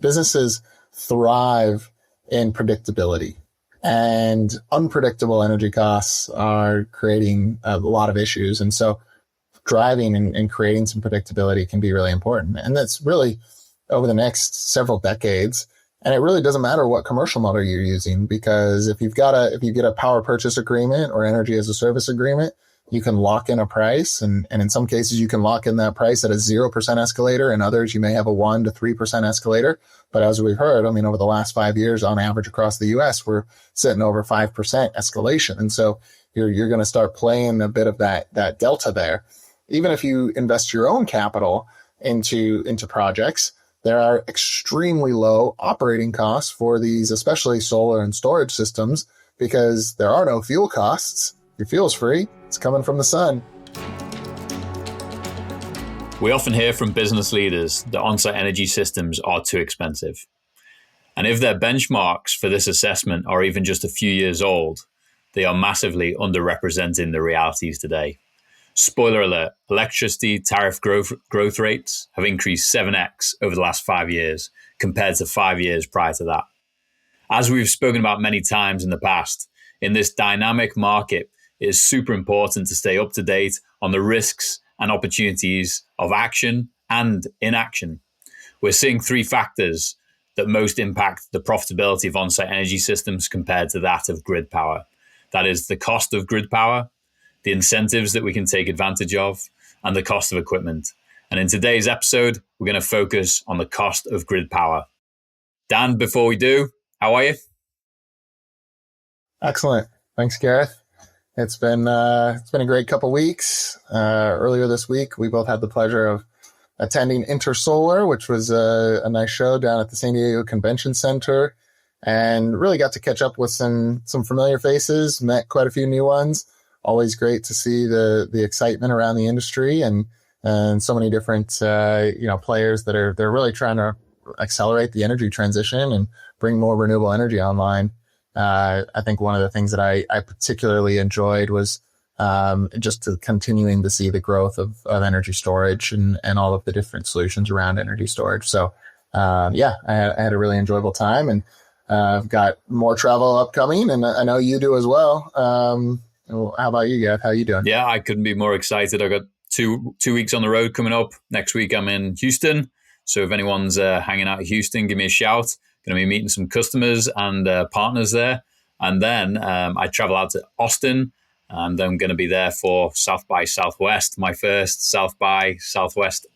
Businesses thrive in predictability, and unpredictable energy costs are creating a lot of issues. And so driving and creating some predictability can be really important. And that's really over the next several decades. And it really doesn't matter what commercial model you're using, because if you get a power purchase agreement or energy as a service agreement, you can lock in a price. And in some cases, you can lock in that price at a 0% escalator. In others, you may have a 1 to 3% escalator. But as we've heard, over the last 5 years, on average across the US, we're sitting over 5% escalation. And so you're going to start playing a bit of that delta there. Even if you invest your own capital into projects, there are extremely low operating costs for these, especially solar and storage systems, because there are no fuel costs. Your fuel's free. It's coming from the sun. We often hear from business leaders that on-site energy systems are too expensive. And if their benchmarks for this assessment are even just a few years old, they are massively underrepresenting the realities today. Spoiler alert, electricity tariff growth rates have increased 7x over the last 5 years compared to 5 years prior to that. As we've spoken about many times in the past, in this dynamic market, it is super important to stay up to date on the risks and opportunities of action and inaction. We're seeing three factors that most impact the profitability of on-site energy systems compared to that of grid power. That is the cost of grid power, the incentives that we can take advantage of, and the cost of equipment. And in today's episode, we're going to focus on the cost of grid power. Dan, before we do, how are you? Excellent. Thanks, Gareth. It's been a great couple weeks. Earlier this week, we both had the pleasure of attending Intersolar, which was a nice show down at the San Diego Convention Center, and really got to catch up with some familiar faces, met quite a few new ones. Always great to see the excitement around the industry and so many different players they're really trying to accelerate the energy transition and bring more renewable energy online. I think one of the things that I particularly enjoyed was just continuing to see the growth of energy storage and all of the different solutions around energy storage. So I had a really enjoyable time, and I've got more travel upcoming, and I know you do as well. How about you, Gav? How are you doing? Yeah, I couldn't be more excited. I got two weeks on the road coming up. Next week, I'm in Houston. So if anyone's hanging out in Houston, give me a shout. Going to be meeting some customers and partners there. And then I travel out to Austin, and I'm going to be there for South by Southwest, my first South by Southwest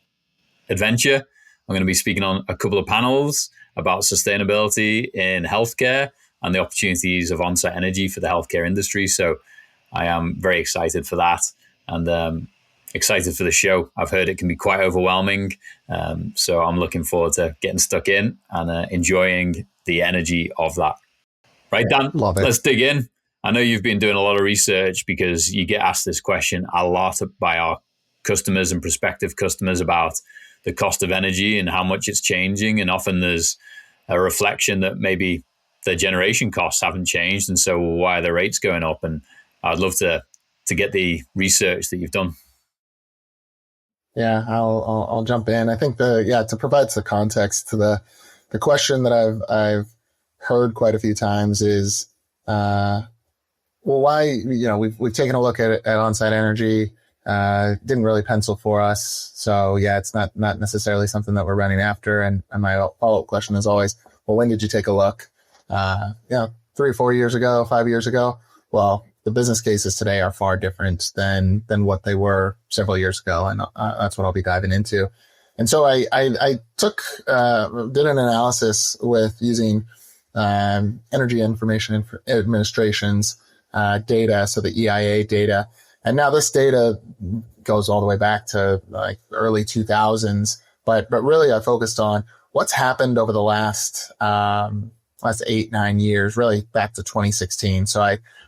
adventure. I'm going to be speaking on a couple of panels about sustainability in healthcare and the opportunities of on-site energy for the healthcare industry. So I am very excited for that, and excited for the show. I've heard it can be quite overwhelming. So I'm looking forward to getting stuck in and enjoying the energy of that. Right, Dan? Love it. Let's dig in. I know you've been doing a lot of research because you get asked this question a lot by our customers and prospective customers about the cost of energy and how much it's changing. And often there's a reflection that maybe the generation costs haven't changed. And so why are the rates going up? And I'd love to get the research that you've done. Yeah, I'll jump in. I think to provide some context to the question that I've heard quite a few times is, why, we've taken a look at on-site energy, didn't really pencil for us. So yeah, it's not necessarily something that we're running after. And my follow-up question is always, well, when did you take a look? 3 or 4 years ago, 5 years ago? Well, the business cases today are far different than what they were several years ago. And that's what I'll be diving into. And so I did an analysis with using Energy Information Administration's data, so the EIA data. And now this data goes all the way back to like early 2000s, but really I focused on what's happened over the last 8-9 years, really back to 2016. So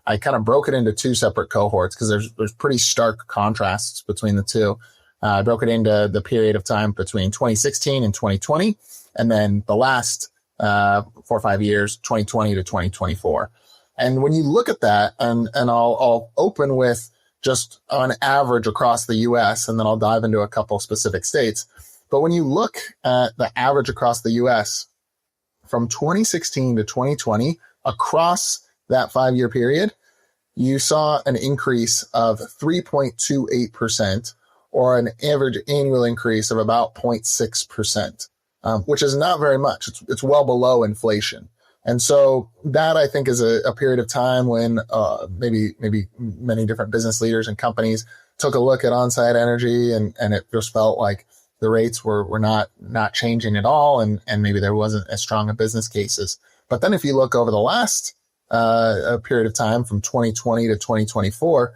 I kind of broke it into two separate cohorts because there's pretty stark contrasts between the two. I broke it into the period of time between 2016 and 2020, and then the last 4 or 5 years, 2020 to 2024. And when you look at that, and I'll open with just on average across the US, and then I'll dive into a couple specific states. But when you look at the average across the US, from 2016 to 2020, across that 5-year period, you saw an increase of 3.28%, or an average annual increase of about 0.6%, which is not very much. It's well below inflation. And so that, I think, is a period of time when maybe many different business leaders and companies took a look at on-site energy, and it just felt like the rates were not changing at all, and maybe there wasn't as strong a business cases. But then if you look over the last period of time from 2020 to 2024,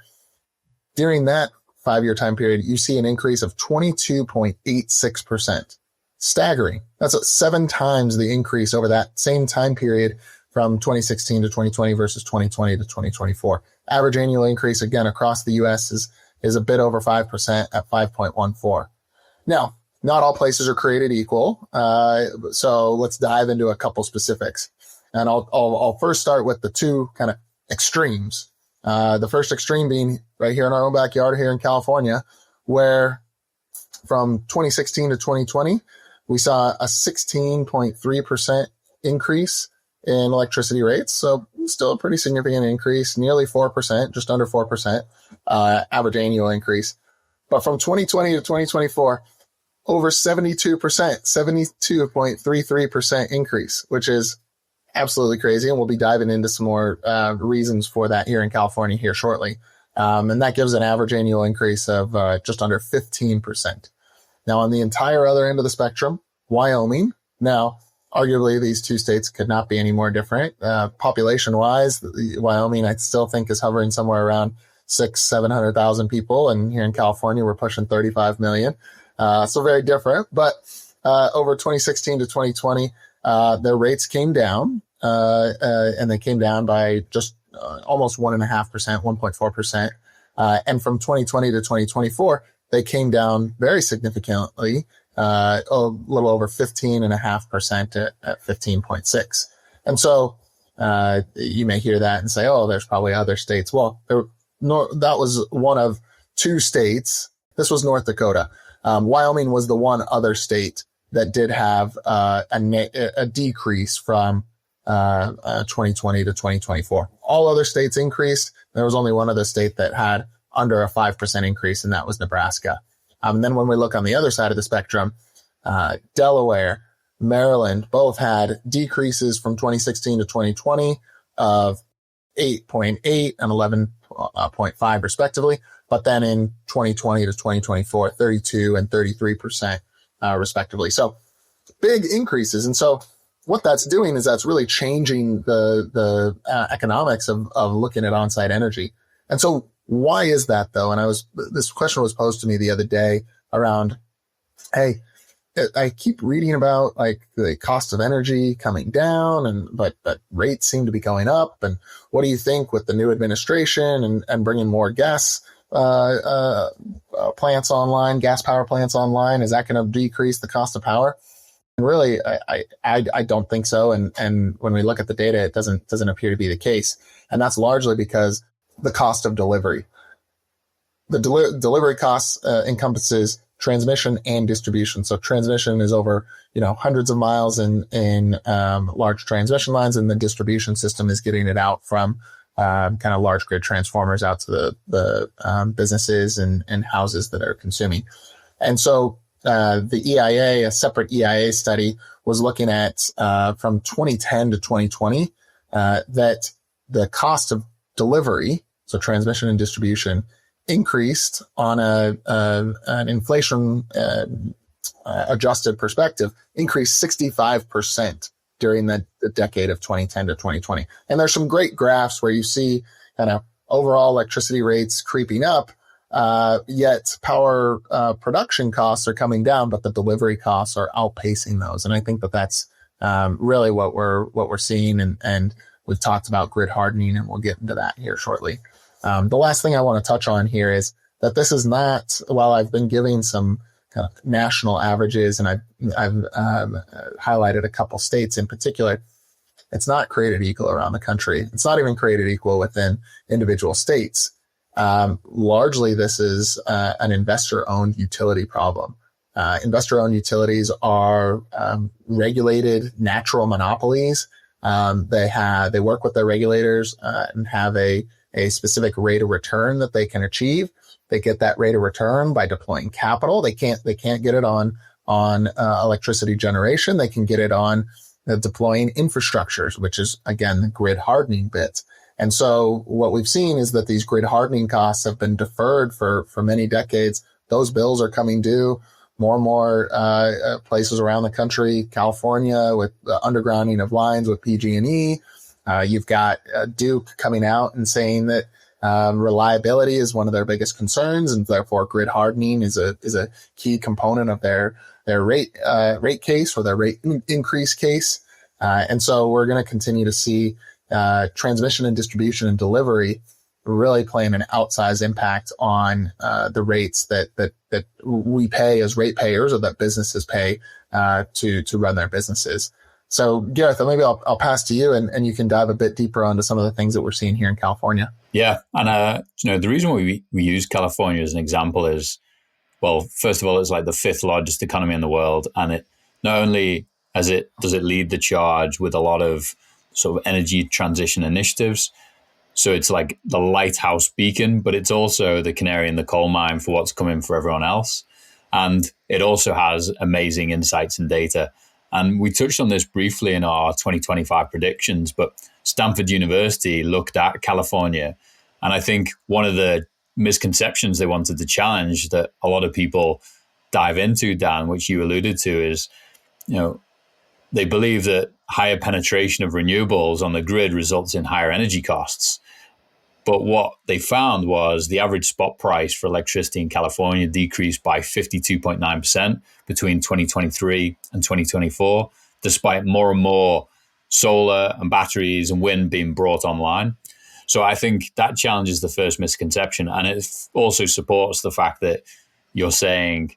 during that 5-year time period, you see an increase of 22.86%. Staggering. That's 7 times the increase over that same time period from 2016 to 2020 versus 2020 to 2024. Average annual increase, again, across the U.S. is a bit over 5% at 5.14. Now, not all places are created equal, so let's dive into a couple specifics. And I'll first start with the two kind of extremes. The first extreme being right here in our own backyard here in California, where from 2016 to 2020, we saw a 16.3% increase in electricity rates. So still a pretty significant increase, nearly 4%, just under 4%, average annual increase. But from 2020 to 2024, over 72%, 72.33% increase, which is absolutely crazy. And we'll be diving into some more reasons for that here in California here shortly. And that gives an average annual increase of just under 15%. Now, on the entire other end of the spectrum, Wyoming. Now, arguably, these two states could not be any more different. Population-wise, Wyoming, I still think, is hovering somewhere around 700,000 people. And here in California, we're pushing 35 million. So very different. But over 2016 to 2020, their rates came down, and they came down by just almost 1.5%, 1.4%. And from 2020 to 2024, they came down very significantly, a little over 15.5% at 15.6. And so you may hear that and say, oh, there's probably other states. Well, that was one of 2 states. This was North Dakota. Wyoming was the one other state that did have a decrease from 2020 to 2024. All other states increased. There was only one other state that had under a 5% increase, and that was Nebraska. And then when we look on the other side of the spectrum, Delaware, Maryland both had decreases from 2016 to 2020 of 8.8 and 11.5 respectively. But then in 2020 to 2024, 32 and 33% respectively. So big increases. And so what that's doing is that's really changing the economics of looking at on-site energy. And so why is that though? And this question was posed to me the other day around, hey, I keep reading about like the cost of energy coming down, but rates seem to be going up. And what do you think with the new administration and bringing more gas plants online, gas power plants online? Is that going to decrease the cost of power? And really, I don't think so. And when we look at the data, it doesn't appear to be the case. And that's largely because the cost of delivery. The delivery costs encompasses transmission and distribution. So transmission is over, hundreds of miles in large transmission lines, and the distribution system is getting it out from kind of large grid transformers out to the businesses and houses that are consuming. And so the EIA, a separate EIA study, was looking at from 2010 to 2020 that the cost of delivery, so transmission and distribution, increased on an inflation adjusted perspective, increased 65% during the decade of 2010 to 2020. And there's some great graphs where you see kind of overall electricity rates creeping up, yet power production costs are coming down, but the delivery costs are outpacing those. And I think that that's really what we're seeing. And we've talked about grid hardening, and we'll get into that here shortly. The last thing I want to touch on here is that this is not, while I've been giving some kind of national averages, and I've highlighted a couple states in particular, it's not created equal around the country. It's not even created equal within individual states. Largely, this is an investor-owned utility problem. Investor-owned utilities are regulated natural monopolies. They work with their regulators and have a specific rate of return that they can achieve. They get that rate of return by deploying capital. They can't get it on electricity generation. They can get it on deploying infrastructures, which is again the grid hardening bit. And so what we've seen is that these grid hardening costs have been deferred for many decades. Those bills are coming due. More and more places around the country, California with the undergrounding of lines with PG&E. You've got Duke coming out and saying that reliability is one of their biggest concerns, and therefore grid hardening is a key component of their rate case or their rate increase case. And so we're going to continue to see transmission and distribution and delivery really playing an outsized impact on the rates that we pay as ratepayers or that businesses pay to run their businesses. So Gareth, maybe I'll pass to you and you can dive a bit deeper onto some of the things that we're seeing here in California. Yeah, and the reason we use California as an example is, well, first of all, it's like the fifth largest economy in the world, and it not only does it lead the charge with a lot of sort of energy transition initiatives. So it's like the lighthouse beacon, but it's also the canary in the coal mine for what's coming for everyone else. And it also has amazing insights and data. And we touched on this briefly in our 2025 predictions, but Stanford University looked at California. And I think one of the misconceptions they wanted to challenge that a lot of people dive into, Dan, which you alluded to, is, they believe that higher penetration of renewables on the grid results in higher energy costs. But what they found was the average spot price for electricity in California decreased by 52.9% between 2023 and 2024, despite more and more solar and batteries and wind being brought online. So I think that challenges the first misconception. And it also supports the fact that you're saying,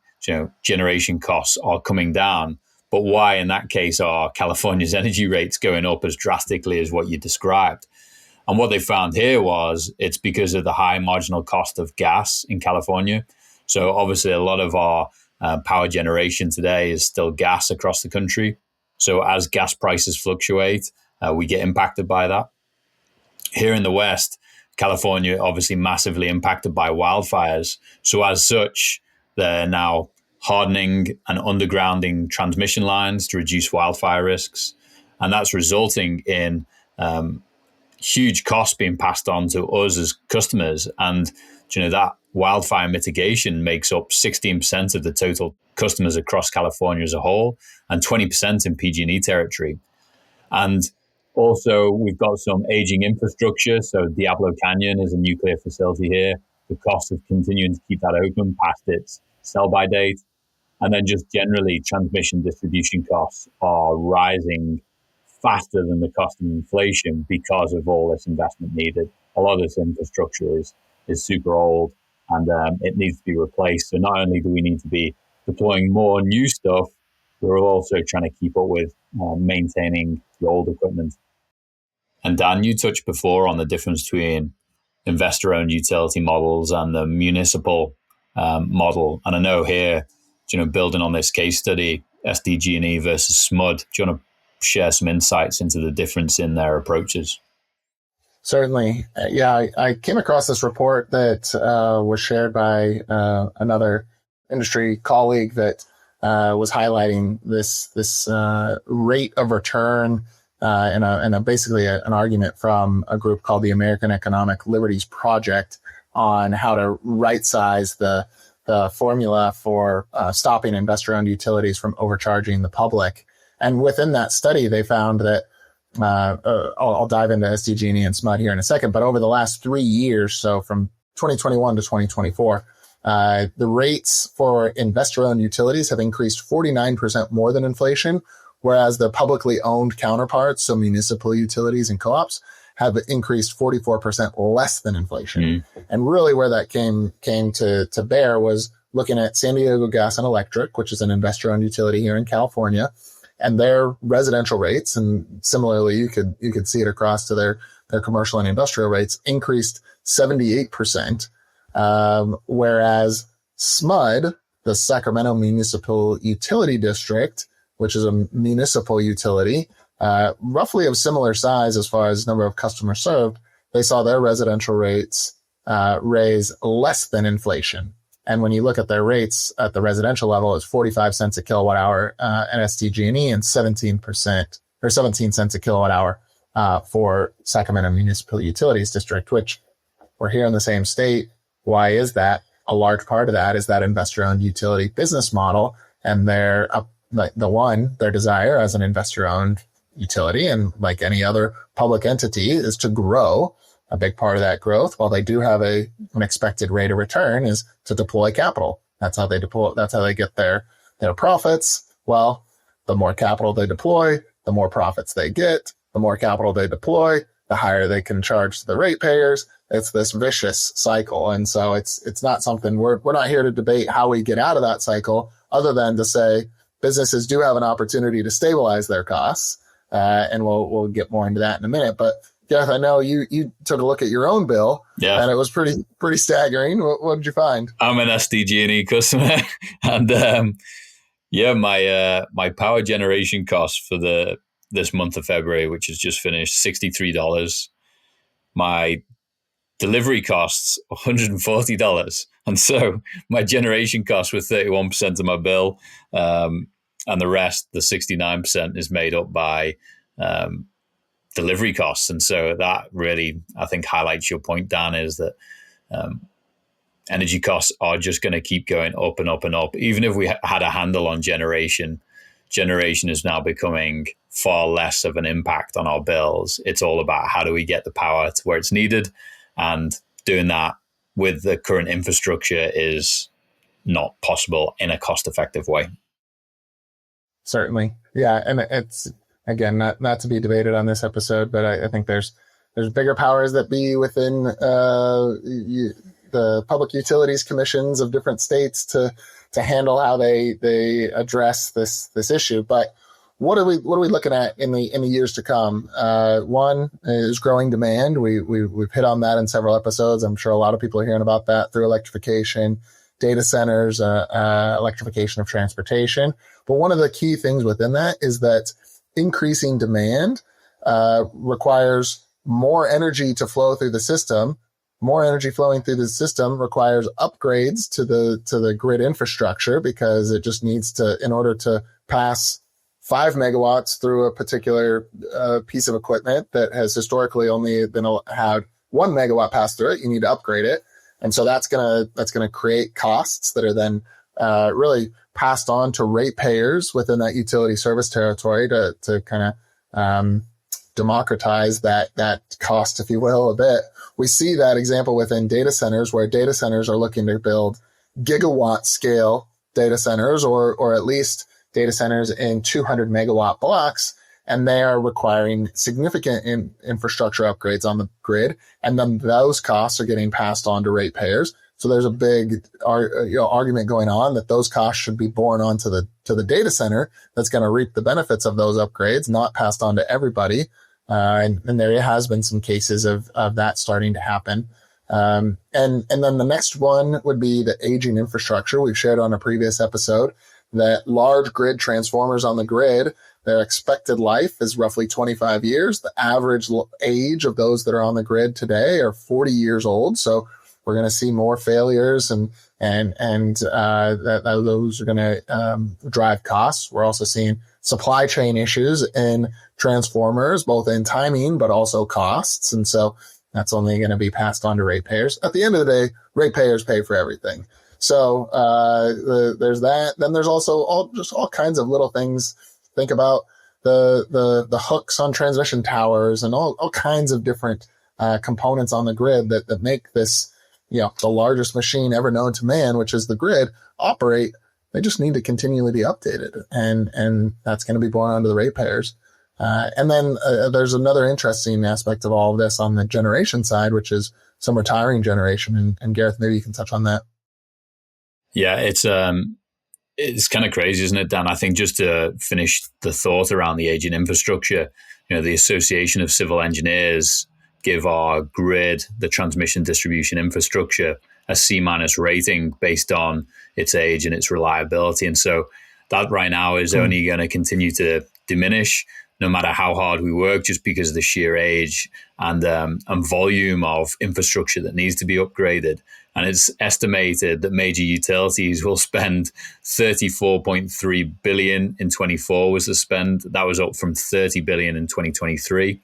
generation costs are coming down. But why, in that case, are California's energy rates going up as drastically as what you described? And what they found here was it's because of the high marginal cost of gas in California. So obviously, a lot of our power generation today is still gas across the country. So as gas prices fluctuate, we get impacted by that. Here in the West, California obviously massively impacted by wildfires. So as such, they're now hardening and undergrounding transmission lines to reduce wildfire risks. And that's resulting in huge costs being passed on to us as customers. And that wildfire mitigation makes up 16% of the total customers across California as a whole, and 20% in PG&E territory. And also, we've got some aging infrastructure. So Diablo Canyon is a nuclear facility here. The cost of continuing to keep that open past its sell-by date. And then just generally, transmission distribution costs are rising faster than the cost of inflation because of all this investment needed. A lot of this infrastructure is super old, and it needs to be replaced. So not only do we need to be deploying more new stuff, we're also trying to keep up with maintaining the old equipment. And Dan, you touched before on the difference between investor-owned utility models and the municipal model. And I know here, building on this case study, SDG&E versus SMUD, do you want to share some insights into the difference in their approaches? Certainly. I came across this report that was shared by another industry colleague that was highlighting this rate of return and basically an argument from a group called the American Economic Liberties Project on how to right-size the formula for stopping investor-owned utilities from overcharging the public. And within that study, they found that I'll dive into SDG&E and SMUD here in a second, but over the last 3 years, so from 2021 to 2024, the rates for investor-owned utilities have increased 49% more than inflation, whereas the publicly owned counterparts, so municipal utilities and co-ops, have increased 44% less than inflation. And really where that came to bear was looking at San Diego Gas and Electric, which is an investor-owned utility here in California, and their residential rates, and similarly, you could see it across to their commercial and industrial rates, increased 78%, whereas SMUD the Sacramento Municipal Utility District, which is a municipal utility, roughly of similar size as far as number of customers served, they saw their residential rates raise less than inflation. And when you look at their rates at the residential level, it's 45 cents a kilowatt hour NSTG&E and 17 cents a kilowatt hour for Sacramento Municipal Utilities District, which we're here in the same state. Why is that? A large part of that is that investor-owned utility business model, and their desire as an investor-owned utility, and like any other public entity, is to grow. A big part of that growth, while they do have an expected rate of return, is to deploy capital. That's how they deploy. That's how they get their profits. Well, the more capital they deploy, the more profits they get. The more capital they deploy, the higher they can charge to the ratepayers. It's this vicious cycle, and so it's not something we're not here to debate how we get out of that cycle, other than to say businesses do have an opportunity to stabilize their costs, and we'll get more into that in a minute, but. Gareth, I know you took a look at your own bill, and it was pretty staggering. What did you find? I'm an SDG&E customer, and my power generation cost for this month of February, which has just finished, $63. My delivery costs $140, and so my generation costs were 31% of my bill, and the rest, the 69%, is made up by delivery costs. And so that really, I think, highlights your point, Dan, is that energy costs are just going to keep going up and up and up. Even if we had a handle on generation is now becoming far less of an impact on our bills. It's all about how do we get the power to where it's needed, and doing that with the current infrastructure is not possible in a cost-effective way. Certainly. Yeah. And it's, again, not to be debated on this episode, but I think there's bigger powers that be within the public utilities commissions of different states to handle how they address this issue. But what are we looking at in the years to come? One is growing demand. We've hit on that in several episodes. I'm sure a lot of people are hearing about that through electrification, data centers, electrification of transportation. But one of the key things within that is that increasing demand requires more energy to flow through the system. More energy flowing through the system requires upgrades to the grid infrastructure, because it just needs to, in order to pass 5 megawatts through a particular piece of equipment that has historically only had 1 megawatt pass through it, you need to upgrade it. And so that's gonna create costs that are then really passed on to ratepayers within that utility service territory to kind of democratize that cost, if you will, a bit. We see that example within data centers, where data centers are looking to build gigawatt scale data centers, or at least data centers in 200 megawatt blocks, and they are requiring significant infrastructure upgrades on the grid, and then those costs are getting passed on to ratepayers. So there's a big argument going on that those costs should be borne onto the data center that's going to reap the benefits of those upgrades, not passed on to everybody. And there has been some cases of that starting to happen. And then the next one would be the aging infrastructure. We've shared on a previous episode that large grid transformers on the grid, their expected life is roughly 25 years. The average age of those that are on the grid today are 40 years old. So we're going to see more failures, and those are going to drive costs. We're also seeing supply chain issues in transformers, both in timing but also costs, and so that's only going to be passed on to ratepayers. At the end of the day, ratepayers pay for everything. So there's that. Then there's also all kinds of little things. Think about the hooks on transmission towers and all kinds of different components on the grid that make this, the largest machine ever known to man, which is the grid, operate. They just need to continually be updated, and that's going to be borne onto the ratepayers. And then there's another interesting aspect of all of this on the generation side, which is some retiring generation. And Gareth, maybe you can touch on that. Yeah, it's kind of crazy, isn't it, Dan? I think just to finish the thought around the aging infrastructure, the Association of Civil Engineers give our grid, the transmission distribution infrastructure, a C- rating based on its age and its reliability. And so that right now is only going to continue to diminish no matter how hard we work, just because of the sheer age and volume of infrastructure that needs to be upgraded. And it's estimated that major utilities will spend $34.3 billion in 24 was the spend. That was up from $30 billion in 2023.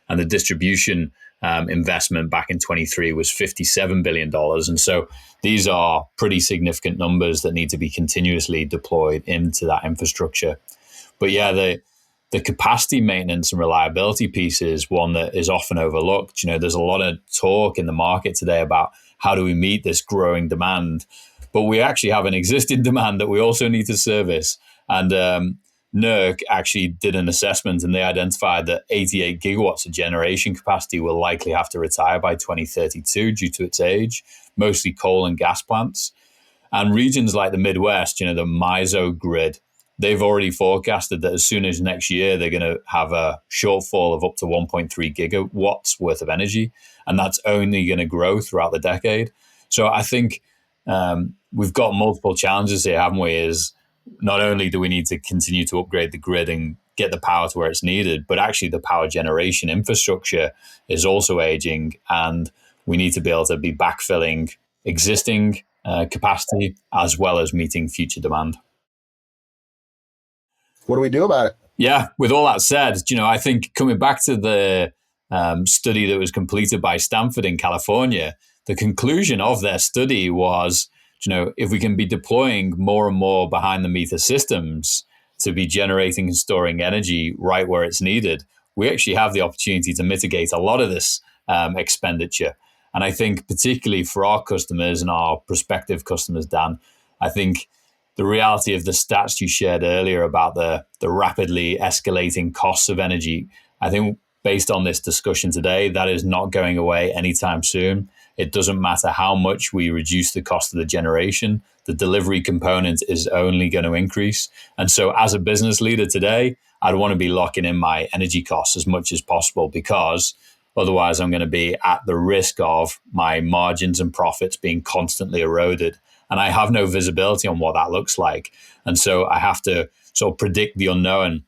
And the distribution investment back in 23 was $57 billion. And so these are pretty significant numbers that need to be continuously deployed into that infrastructure. But yeah, the capacity maintenance and reliability piece is one that is often overlooked. There's a lot of talk in the market today about how do we meet this growing demand, but we actually have an existing demand that we also need to service. And NERC actually did an assessment, and they identified that 88 gigawatts of generation capacity will likely have to retire by 2032 due to its age, mostly coal and gas plants. And regions like the Midwest, the MISO grid, they've already forecasted that as soon as next year, they're going to have a shortfall of up to 1.3 gigawatts worth of energy. And that's only going to grow throughout the decade. So I think we've got multiple challenges here, haven't we? Is not only do we need to continue to upgrade the grid and get the power to where it's needed, but actually the power generation infrastructure is also aging. And we need to be able to be backfilling existing capacity as well as meeting future demand. What do we do about it? Yeah, with all that said, I think coming back to the study that was completed by Stanford in California, the conclusion of their study was, if we can be deploying more and more behind the meter systems to be generating and storing energy right where it's needed, we actually have the opportunity to mitigate a lot of this expenditure. And I think particularly for our customers and our prospective customers, Dan, I think the reality of the stats you shared earlier about the rapidly escalating costs of energy, I think based on this discussion today, that is not going away anytime soon. It doesn't matter how much we reduce the cost of the generation, the delivery component is only going to increase. And so as a business leader today, I'd want to be locking in my energy costs as much as possible, because otherwise I'm going to be at the risk of my margins and profits being constantly eroded. And I have no visibility on what that looks like. And so I have to sort of predict the unknown.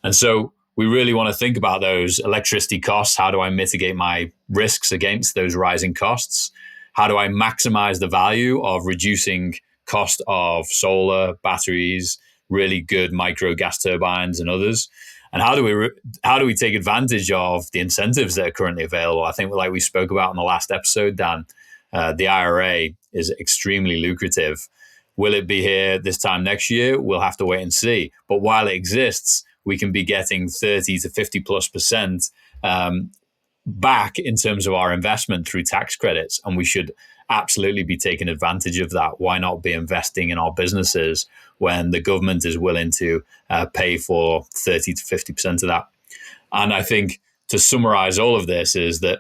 And so we really want to think about those electricity costs. How do I mitigate my risks against those rising costs? How do I maximize the value of reducing cost of solar, batteries, really good micro gas turbines and others? And how do we take advantage of the incentives that are currently available? I think, like we spoke about in the last episode, Dan, the IRA is extremely lucrative. Will it be here this time next year? We'll have to wait and see. But while it exists, we can be getting 30 to 50+% back in terms of our investment through tax credits. And we should absolutely be taking advantage of that. Why not be investing in our businesses when the government is willing to pay for 30 to 50% of that? And I think to summarize all of this is that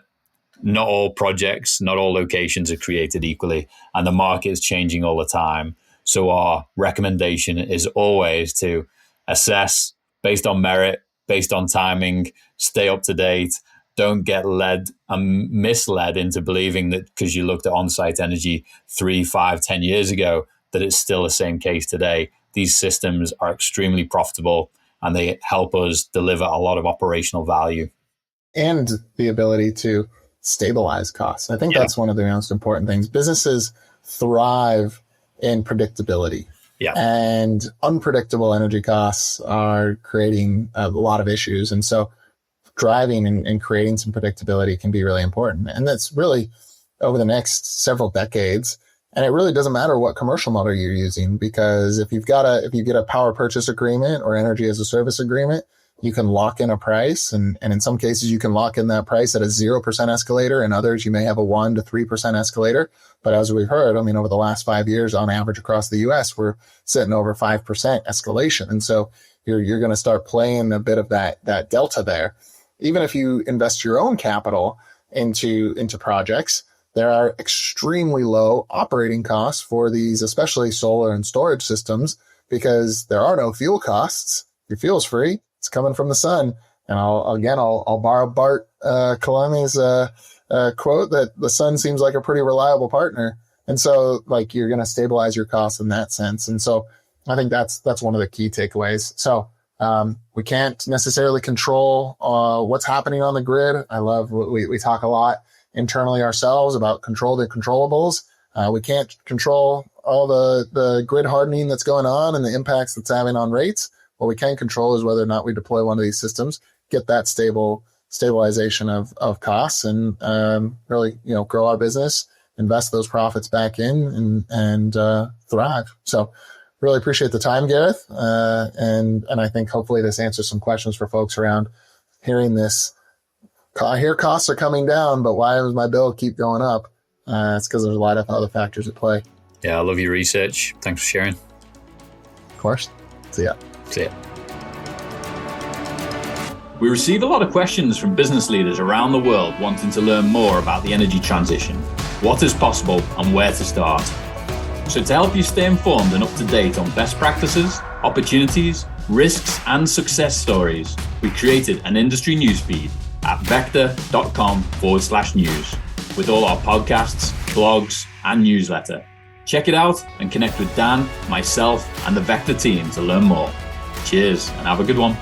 not all projects, not all locations are created equally, and the market is changing all the time. So our recommendation is always to assess based on merit, based on timing, stay up to date. Don't get led and misled into believing that because you looked at on-site energy 3, 5, 10 years ago, that it's still the same case today. These systems are extremely profitable and they help us deliver a lot of operational value. And the ability to stabilize costs. I think that's one of the most important things. Businesses thrive in predictability. Yeah. And unpredictable energy costs are creating a lot of issues. And so driving and creating some predictability can be really important. And that's really over the next several decades. And it really doesn't matter what commercial model you're using, because if you get a power purchase agreement or energy as a service agreement, you can lock in a price. And in some cases, you can lock in that price at a 0% escalator. In others, you may have a 1 to 3% escalator. But as we've heard, over the last 5 years, on average across the US, we're sitting over 5% escalation. And so you're going to start playing a bit of that delta there. Even if you invest your own capital into projects, there are extremely low operating costs for these, especially solar and storage systems, because there are no fuel costs. Your fuel's free. It's coming from the sun. And I'll borrow Bart Kalame's quote that the sun seems like a pretty reliable partner. And so like you're going to stabilize your costs in that sense. And so I think that's one of the key takeaways. So we can't necessarily control what's happening on the grid. I love we talk a lot internally ourselves about control the controllables. We can't control all the grid hardening that's going on and the impacts that's having on rates. What we can control is whether or not we deploy one of these systems, get that stabilization of costs, and really grow our business, invest those profits back in, and thrive. So really appreciate the time, Gareth, and I think hopefully this answers some questions for folks around hearing this. I hear costs are coming down, but why does my bill keep going up? It's because there's a lot of other factors at play. Yeah, I love your research. Thanks for sharing. Of course. See ya. See ya. We receive a lot of questions from business leaders around the world wanting to learn more about the energy transition, what is possible, and where to start. So to help you stay informed and up to date on best practices, opportunities, risks, and success stories, we created an industry newsfeed at VECKTA.com/news with all our podcasts, blogs, and newsletter. Check it out and connect with Dan, myself, and the VECKTA team to learn more. Cheers and have a good one.